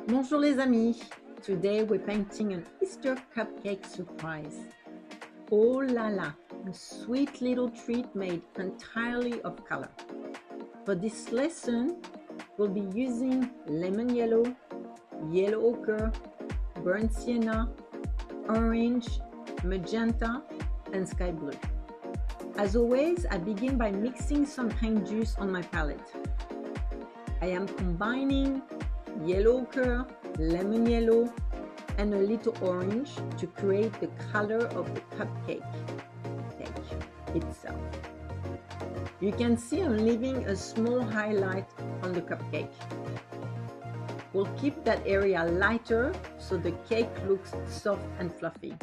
Bonjour les amis! Today we're painting an Easter Cupcake Surprise. Oh la la! A sweet little treat made entirely of color. For this lesson, we'll be using lemon yellow, yellow ochre, burnt sienna, orange, magenta, and sky blue. As always, I begin by mixing some paint juice on my palette. I am combining yellow ochre, lemon yellow, and a little orange to create the color of the cupcake itself. You can see I'm leaving a small highlight on the cupcake. We'll keep that area lighter so the cake looks soft and fluffy.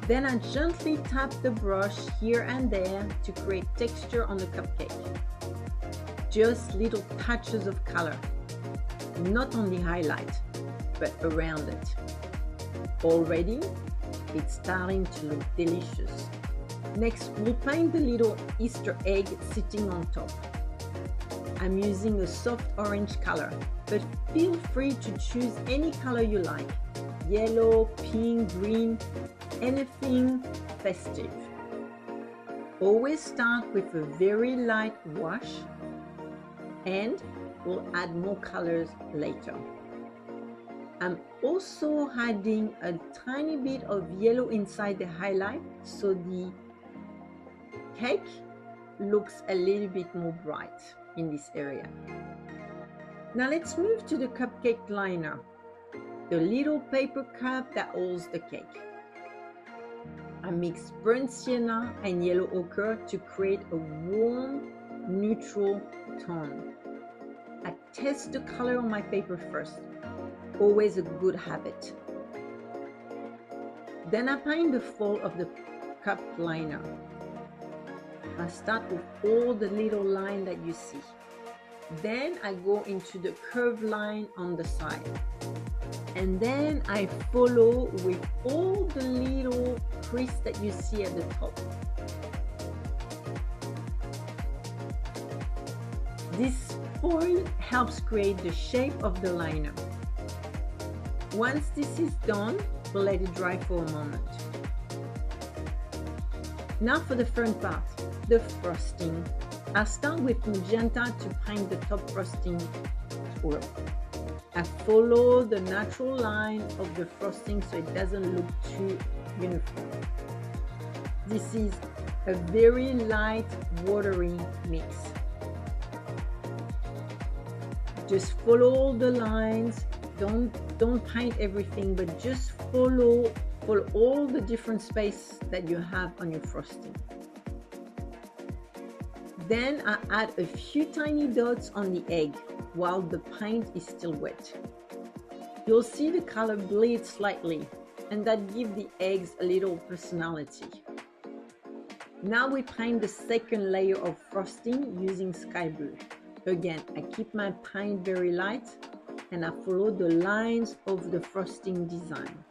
Then I gently tap the brush here and there to create texture on the cupcake. Just little touches of color, not on the highlight, but around it. Already, it's starting to look delicious. Next, we'll paint the little Easter egg sitting on top. I'm using a soft orange color, but feel free to choose any color you like. Yellow, pink, green, anything festive. Always start with a very light wash, and we'll add more colors later. I'm also adding a tiny bit of yellow inside the highlight so the cake looks a little bit more bright in this area. Now let's move to the cupcake liner, the little paper cup that holds the cake. I mix burnt sienna and yellow ochre to create a warm, neutral tone. I test the color on my paper first, always a good habit. Then I paint the fall of the cup liner. I start with all the little line that you see. Then I go into the curved line on the side. And then I follow with all the little crease that you see at the top. This foil helps create the shape of the liner. Once this is done, we'll let it dry for a moment. Now for the front part, the frosting. I'll start with magenta to paint the top frosting swirl. I follow the natural line of the frosting so it doesn't look too uniform. This is a very light, watery mix. Just follow all the lines. Don't paint everything, but just follow all the different space that you have on your frosting. Then I add a few tiny dots on the egg while the paint is still wet. You'll see the color bleed slightly, and that gives the eggs a little personality. Now we paint the second layer of frosting using sky blue. Again, I keep my paint very light and I follow the lines of the frosting design.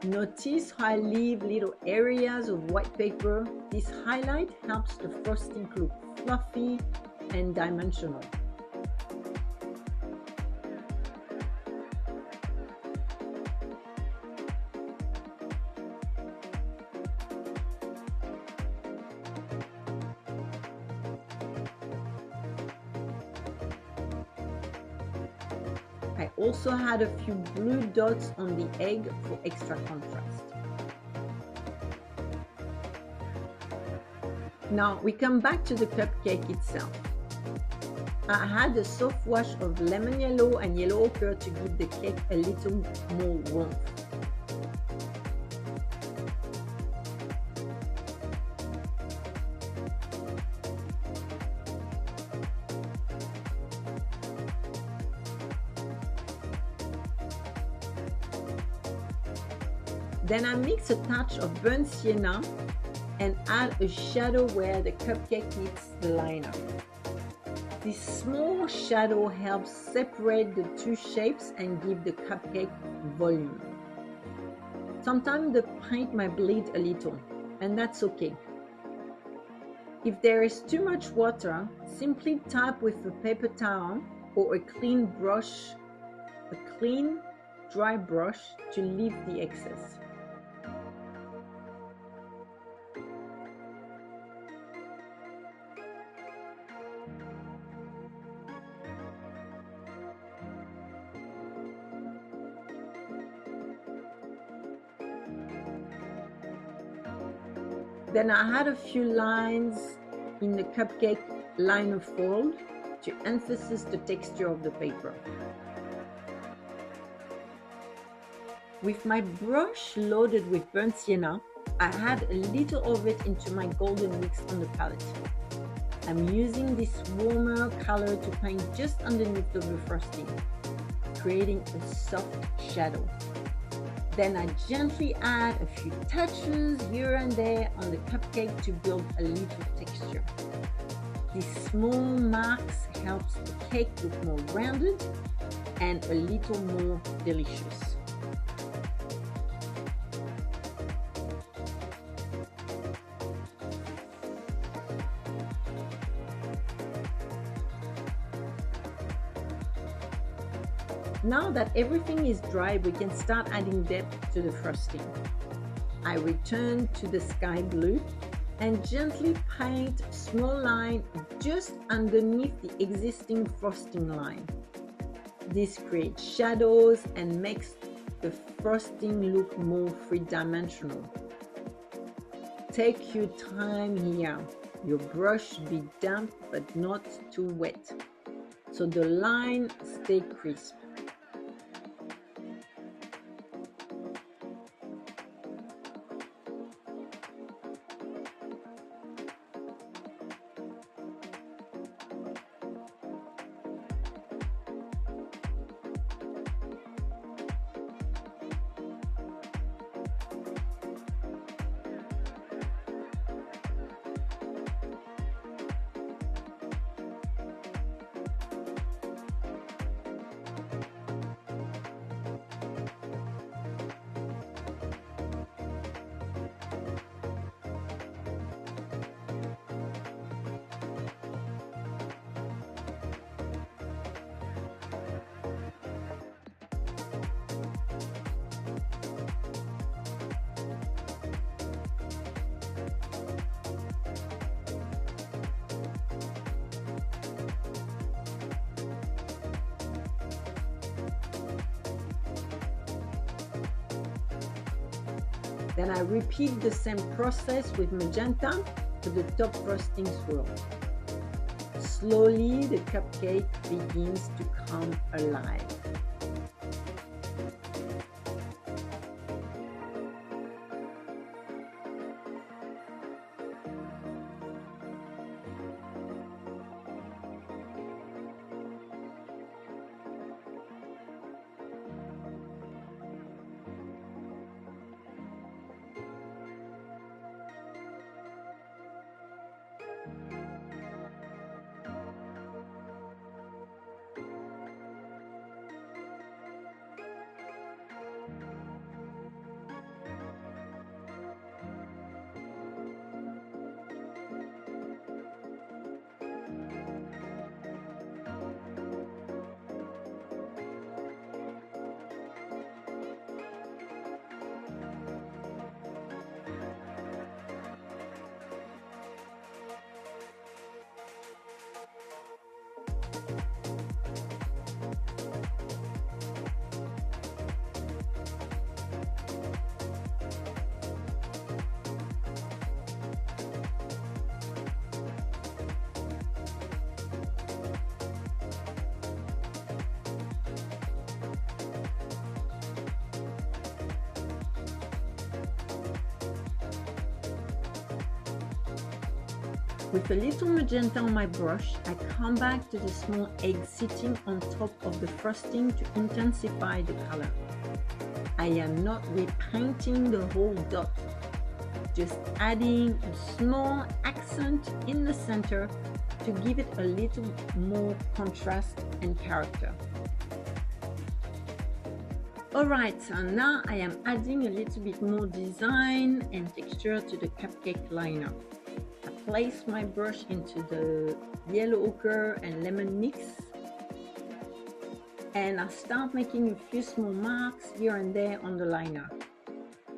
Notice how I leave little areas of white paper. This highlight helps the frosting look fluffy and dimensional. I also had a few blue dots on the egg for extra contrast. Now we come back to the cupcake itself. I had a soft wash of lemon yellow and yellow ochre to give the cake a little more warmth. Then I mix a touch of burnt sienna and add a shadow where the cupcake meets the liner. This small shadow helps separate the two shapes and give the cupcake volume. Sometimes the paint might bleed a little, and that's okay. If there is too much water, simply tap with a paper towel or a clean dry brush to leave the excess. Then I had a few lines in the cupcake liner fold to emphasize the texture of the paper. With my brush loaded with burnt sienna, I add a little of it into my golden mix on the palette. I'm using this warmer color to paint just underneath the frosting, creating a soft shadow. Then I gently add a few touches here and there on the cupcake to build a little texture. These small marks helps the cake look more rounded and a little more delicious. Now that everything is dry, we can start adding depth to the frosting. I return to the sky blue and gently paint a small line just underneath the existing frosting line. This creates shadows and makes the frosting look more three-dimensional. Take your time here. Your brush should be damp but not too wet, so the line stays crisp. Then I repeat the same process with magenta for the top frosting swirl. Slowly the cupcake begins to come alive. With a little magenta on my brush, I come back to the small egg sitting on top of the frosting to intensify the color. I am not repainting the whole dot, just adding a small accent in the center to give it a little more contrast and character. Alright, so now I am adding a little bit more design and texture to the cupcake liner. Place my brush into the yellow ochre and lemon mix And I start making a few small marks here and there on the liner,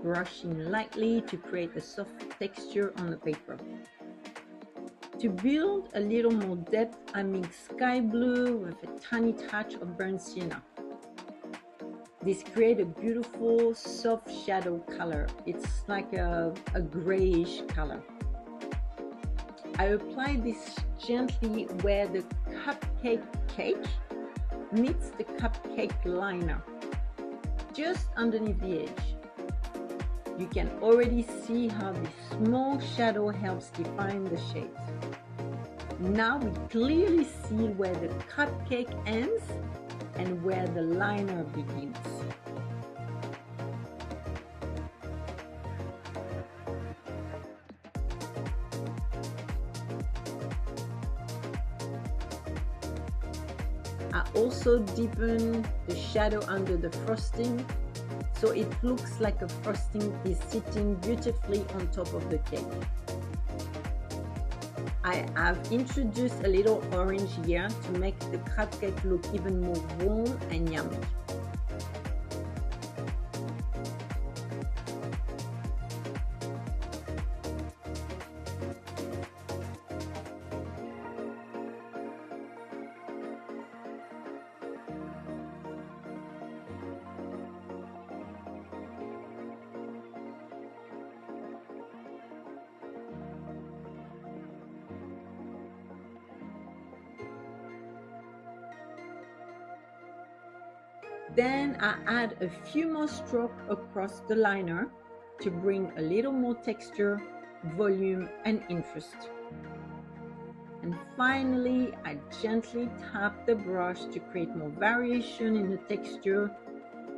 brushing lightly to create a soft texture on the paper. To build a little more depth, I mix sky blue with a tiny touch of burnt sienna. This creates a beautiful soft shadow color. It's like a grayish color. I apply this gently where the cupcake cake meets the cupcake liner, just underneath the edge. You can already see how this small shadow helps define the shapes. Now we clearly see where the cupcake ends and where the liner begins. I also deepen the shadow under the frosting, so it looks like a frosting is sitting beautifully on top of the cake. I have introduced a little orange here to make the cupcake look even more warm and yummy. Then I add a few more strokes across the liner to bring a little more texture, volume, and interest. And finally, I gently tap the brush to create more variation in the texture.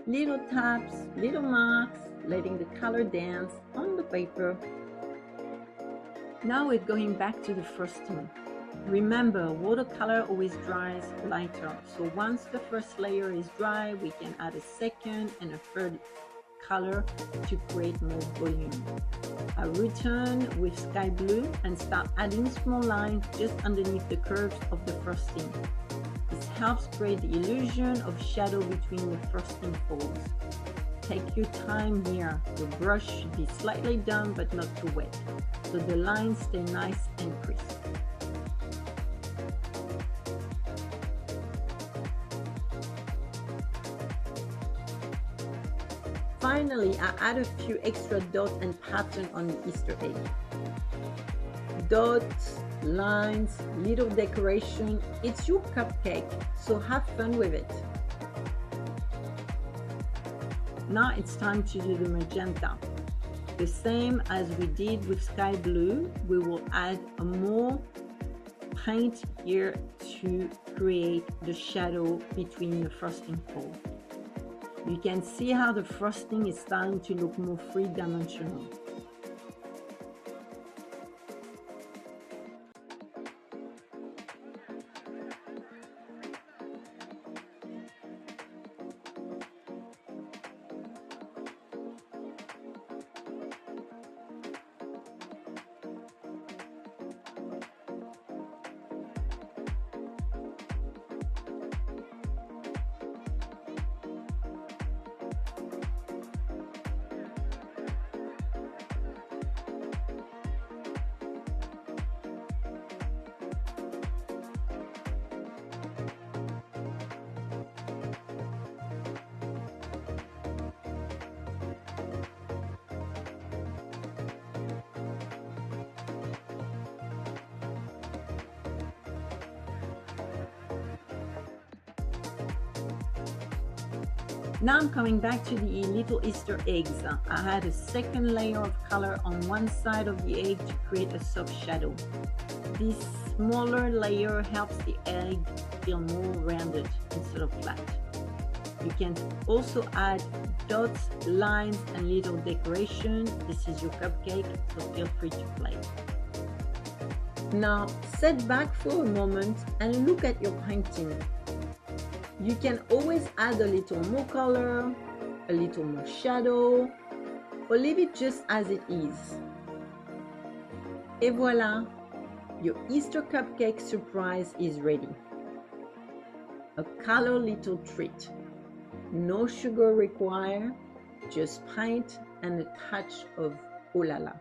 Little taps, little marks, letting the color dance on the paper. Now we're going back to the frosting. Remember, watercolor always dries lighter, so once the first layer is dry, we can add a second and a third color to create more volume. I return with sky blue and start adding small lines just underneath the curves of the frosting. This helps create the illusion of shadow between the frosting folds. Take your time here. The brush should be slightly damp but not too wet, so the lines stay nice and crisp. Finally, I add a few extra dots and patterns on the Easter egg. Dots, lines, little decoration. It's your cupcake, so have fun with it. Now it's time to do the magenta. The same as we did with sky blue, we will add a more paint here to create the shadow between the frosting folds. You can see how the frosting is starting to look more three-dimensional. Now I'm coming back to the little Easter eggs. I had a second layer of color on one side of the egg to create a soft shadow. This smaller layer helps the egg feel more rounded instead of flat. You can also add dots, lines, and little decoration. This is your cupcake, so feel free to play. Now sit back for a moment and look at your painting. You can always add a little more color, a little more shadow, or leave it just as it is. Et voila! Your Easter Cupcake Surprise is ready. a color little treat. No sugar required, just paint and a touch of ooh la la.